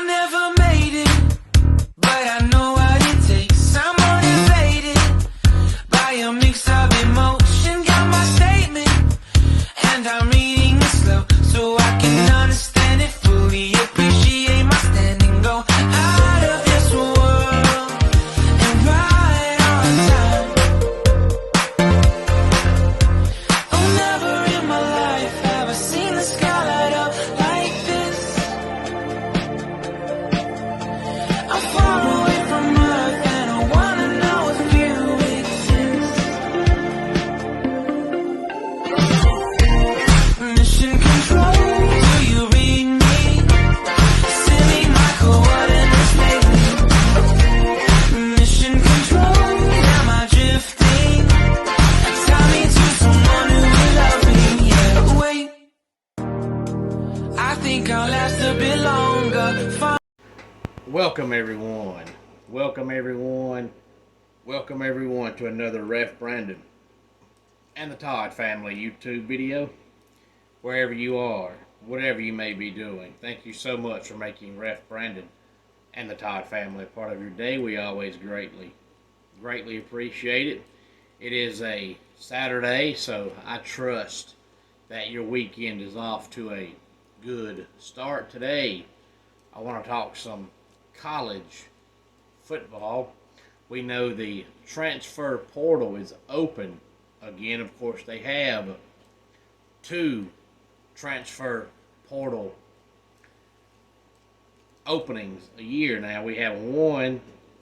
never made it, but I know what it takes. I'm motivated by a mix of emotion. Got my statement, and I'm reading it slow so I can understand it fully. Appreciate my standing, go out of this world and right on time. Oh, never in my life have I seen the sky light up like this. I'm far away from Earth and I wanna know if you exist. Mission control, do you read me? Send me my coordinates lately. Mission control, am I drifting? Tie me to someone who will love me, yeah. Wait, I think I'll last a bit longer. Welcome everyone. Welcome everyone to another Ref Brandon and the Todd family YouTube video. Wherever you are, whatever you may be doing, thank you so much for making Ref Brandon and the Todd family a part of your day. We always greatly appreciate it. It is a Saturday, so I trust that your weekend is off to a good start. Today, I want to talk some college football. We know the transfer portal is open again. Of course, they have two transfer portal openings a year now. We have one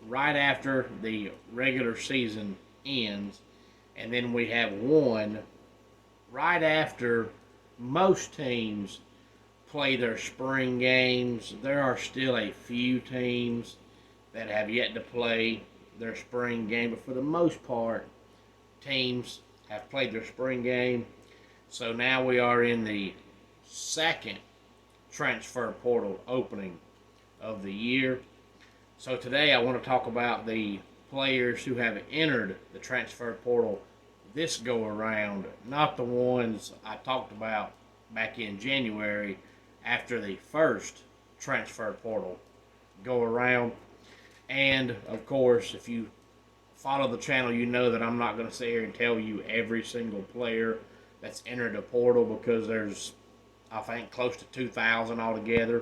right after the regular season ends, and then we have one right after most teams play their spring games. There are still a few teams that have yet to play their spring game, but for the most part, teams have played their spring game. So now we are in the second transfer portal opening of the year. So today I want to talk about the players who have entered the transfer portal this go around, not the ones I talked about back in January after the first transfer portal go around. And of course, if you follow the channel, you know that I'm not going to sit here and tell you every single player that's entered the portal, because there's, I think, close to 2,000 altogether,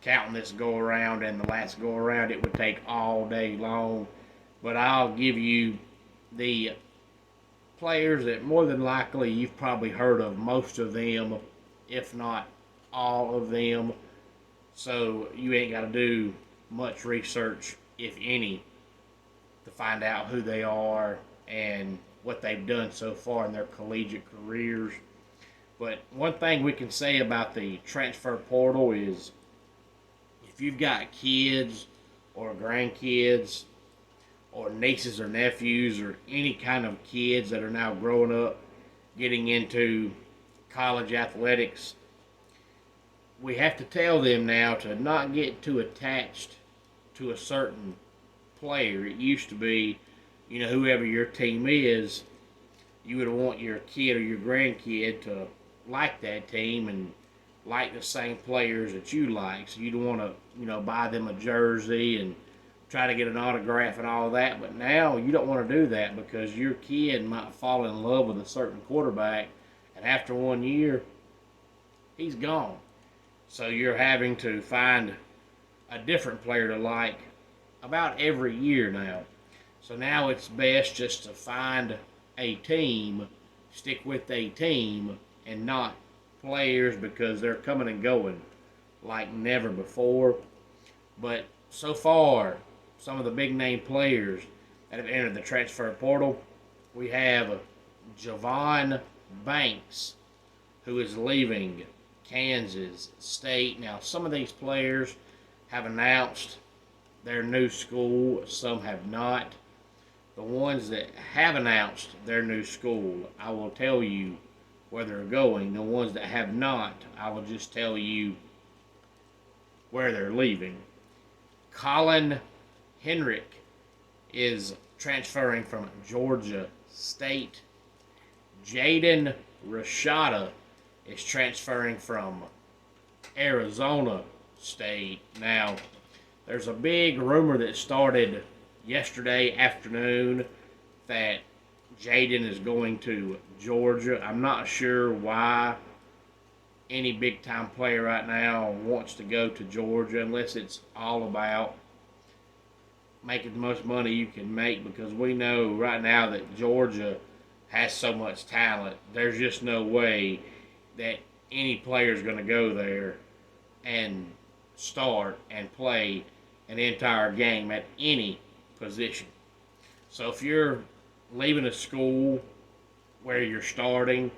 counting this go around and the last go around. It would take all day long, but I'll give you the players that more than likely you've probably heard of, most of them, if not all of them, so you ain't got to do much research, if any, to find out who they are and what they've done so far in their collegiate careers. But one thing we can say about the transfer portal is, if you've got kids or grandkids or nieces or nephews or any kind of kids that are now growing up, getting into college athletics, we have to tell them now to not get too attached to a certain player. It used to be, whoever your team is, you would want your kid or your grandkid to like that team and like the same players that you like. So you'd want to, buy them a jersey and try to get an autograph and all of that. But now you don't want to do that, because your kid might fall in love with a certain quarterback, and after 1 year, he's gone. So you're having to find a different player to like about every year now. So now it's best just to find a team, stick with a team, and not players, because they're coming and going like never before. But so far, some of the big name players that have entered the transfer portal, we have Javon Banks, who is leaving Kansas State. Now, some of these players have announced their new school, some have not. The ones that have announced their new school, I will tell you where they're going. The ones that have not, I will just tell you where they're leaving. Colin Henrick is transferring from Georgia State. Jaden Rashada is transferring from Arizona State. Now, there's a big rumor that started yesterday afternoon that Jaden is going to Georgia. I'm not sure why any big time player right now wants to go to Georgia unless it's all about making the most money you can make, because we know right now that Georgia has so much talent. There's just no way that any player is going to go there and start and play an entire game at any position. So if you're leaving a school where you're starting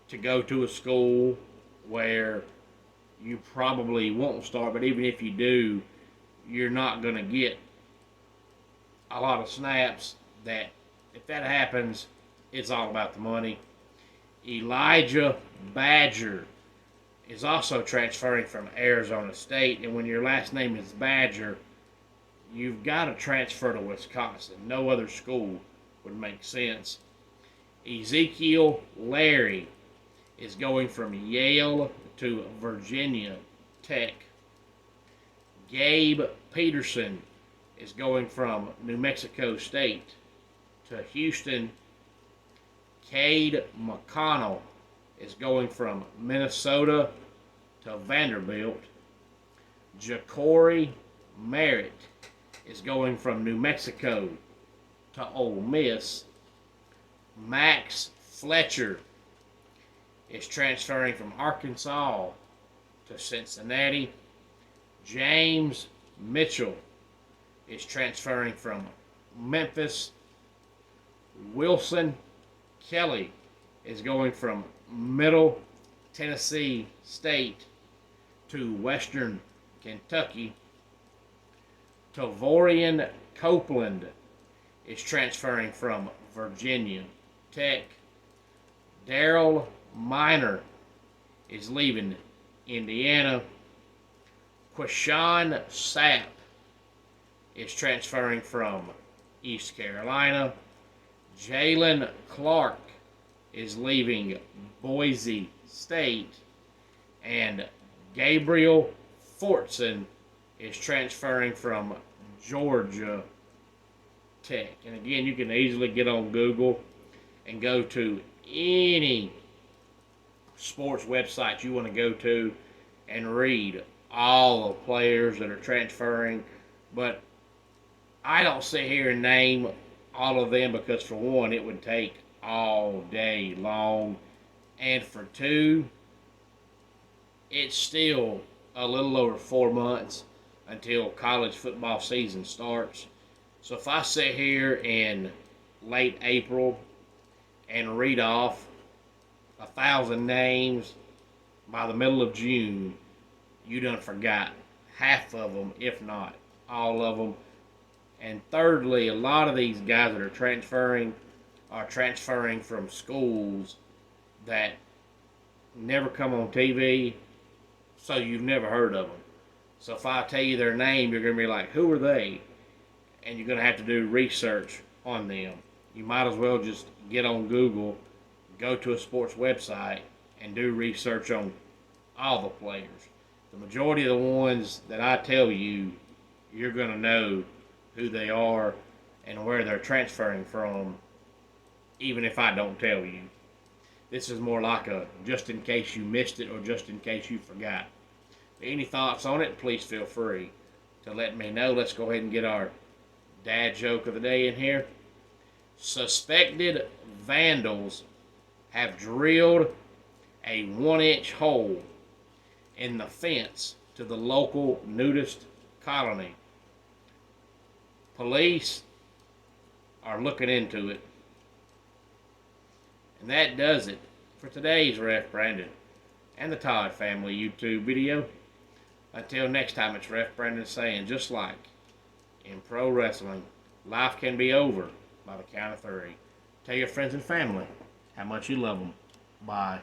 to go to a school where you probably won't start, but even if you do, you're not going to get a lot of snaps. That if that happens, it's all about the money. Elijah Badger is also transferring from Arizona State, and when your last name is Badger, you've got to transfer to Wisconsin. No other school would make sense. Ezekiel Larry is going from Yale to Virginia Tech. Gabe Peterson is going from New Mexico State to Houston. Cade McConnell is going from Minnesota to Vanderbilt. Ja'Cory Merritt is going from New Mexico to Ole Miss. Max Fletcher is transferring from Arkansas to Cincinnati. James Mitchell is transferring from Memphis. Wilson Kelly is going from Middle Tennessee State to Western Kentucky. Tavorian Copeland is transferring from Virginia Tech. Daryl Minor is leaving Indiana. Quashawn Sapp is transferring from East Carolina. Jalen Clark is leaving Boise State. And Gabriel Fortson is transferring from Georgia Tech. And again, you can easily get on Google and go to any sports website you want to go to and read all the players that are transferring. But I don't sit here and name all of them because, for one, it would take all day long. And for two, it's still a little over 4 months until college football season starts. So if I sit here in late April and read off 1,000 names by the middle of June, you done forgot half of them, if not all of them. And thirdly, a lot of these guys that are transferring from schools that never come on TV, so you've never heard of them. So if I tell you their name, you're going to be like, who are they? And you're going to have to do research on them. You might as well just get on Google, go to a sports website, and do research on all the players. The majority of the ones that I tell you, you're going to know who they are and where they're transferring from, even if I don't tell you. This is more like a just in case you missed it or just in case you forgot. Any thoughts on it, please feel free to let me know. Let's go ahead and get our dad joke of the day in here. Suspected vandals have drilled a 1-inch hole in the fence to the local nudist colony. Police are looking into it. And that does it for today's Ref Brandon and the Todd Family YouTube video. Until next time, it's Ref Brandon saying, just like in pro wrestling, life can be over by the count of 3. Tell your friends and family how much you love them. Bye.